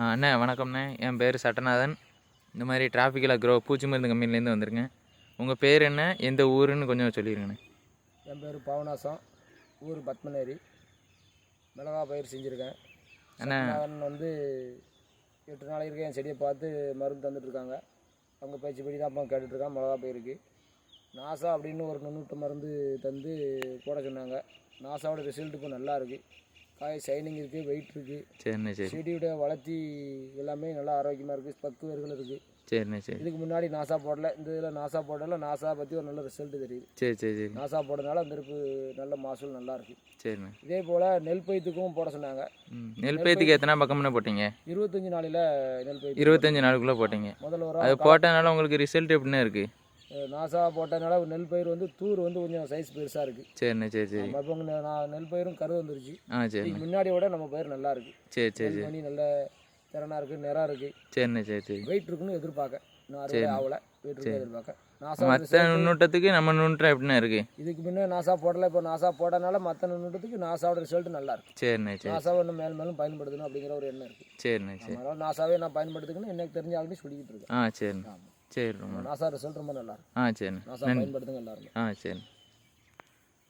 அண்ணே வணக்கம்ண்ணே. என் பேர் சட்டநாதன். இந்த மாதிரி டிராஃபிக்கில் பூச்சி மருந்து கம்பெனிலேருந்து வந்திருக்கேன். உங்கள் பேர் என்ன, எந்த ஊருன்னு கொஞ்சம் சொல்லிடுங்கண்ணே. என் பேர் பாவநாசம், ஊர் பத்மநேரி. மிளகா பயிர் செஞ்சுருக்கேன். அண்ணா வந்து 8 நாளைக்கு இருக்க என் செடியை பார்த்து மருந்து தந்துட்டுருக்காங்க. அவங்க பேச்சுப்படி தான் அப்போ கேட்டுட்ருக்கான். மிளகா பயிருக்கு நாசா அப்படின்னு ஒரு நுண்ணூட்ட மருந்து தந்து போட சொன்னாங்க. நாசாவோட ரிசல்ட் இப்போ நல்லா இருக்குது. காய் ஷைனிங் இருக்குது, வெயிட் இருக்குது. சரிண்ணே. சரி, செடியோட வளர்ச்சி எல்லாமே நல்லா ஆரோக்கியமாக இருக்குது. 10 வேர்கள் இருக்குது. சரிண்ணே. சரி, இதுக்கு முன்னாடி நாசா போடல. இந்த இதில் நாசா போடல. நாசா பற்றி ஒரு நல்ல ரிசல்ட் தெரியுது. சரி சரி சரி. நாசா போடுறதுனால அந்த இருப்பு நல்ல மகசூல் நல்லாயிருக்கு. சரிண்ணே. இதே போல் நெல் பயித்துக்கும் போட சொன்னாங்க. நெல் பயித்துக்கு எத்தனை பக்கம்னே போட்டீங்க? 25 நாளில் நெல் பயிர் 25 நாளுக்குள்ளே போட்டீங்க. முதல்ல ஒரு அது போட்டதுனால உங்களுக்கு ரிசல்ட் எப்படின்னா இருக்குது? நாசா போட்டதுனால நெல் பயிர் வந்து தூர் வந்து கொஞ்சம் சைஸ் பெருசாக இருக்குது. சரிண்ணே. சரி சரி. இப்போ நெல் பயிரும் கரு வந்துருச்சு. சரி. முன்னாடியோட விட நம்ம பயிர் நல்லா இருக்குது. சரி சரி சரி. பண்ணி நல்ல திறனாக இருக்குது, நிறம் இருக்குது. சரிண்ணே. சரி சரி. வெயிட் இருக்குன்னு எதிர்பார்க்க. இன்னும் அறுவடை ஆகலை. வெயிட் இருக்கு எதிர்பார்க்க. நாசா மற்ற நுண்ணூட்டத்துக்கு நம்ம நுண்ணுட்டம் எப்படின்னா இருக்குது? இதுக்கு முன்னே நாசா போடலை. இப்போ நாசா போட்டனால மற்ற நுண்ணூட்டத்துக்கு நாசாவோட ரிசல்ட் நல்லா இருக்குது. சரிண்ணே. சரி. நாசாவை இன்னும் மேலும் பயன்படுத்தணும் அப்படிங்கிற ஒரு எண்ணம் இருக்குது. சரிண்ணே. சரி. அதனால் நாசாவே நான் பயன்படுத்திக்கணும் எனக்கு தெரிஞ்ச ஆல்ரெடி சொல்லிக்கிட்டு இருக்கேன். சரிண்ணே. சரி. ரொம்ப நாசா ரிசல்ட் ரொம்ப நல்லா இருக்கு. சரிண்ணே. நாசா பயன்படுத்துங்க எல்லாருமே. சரிண்ணே.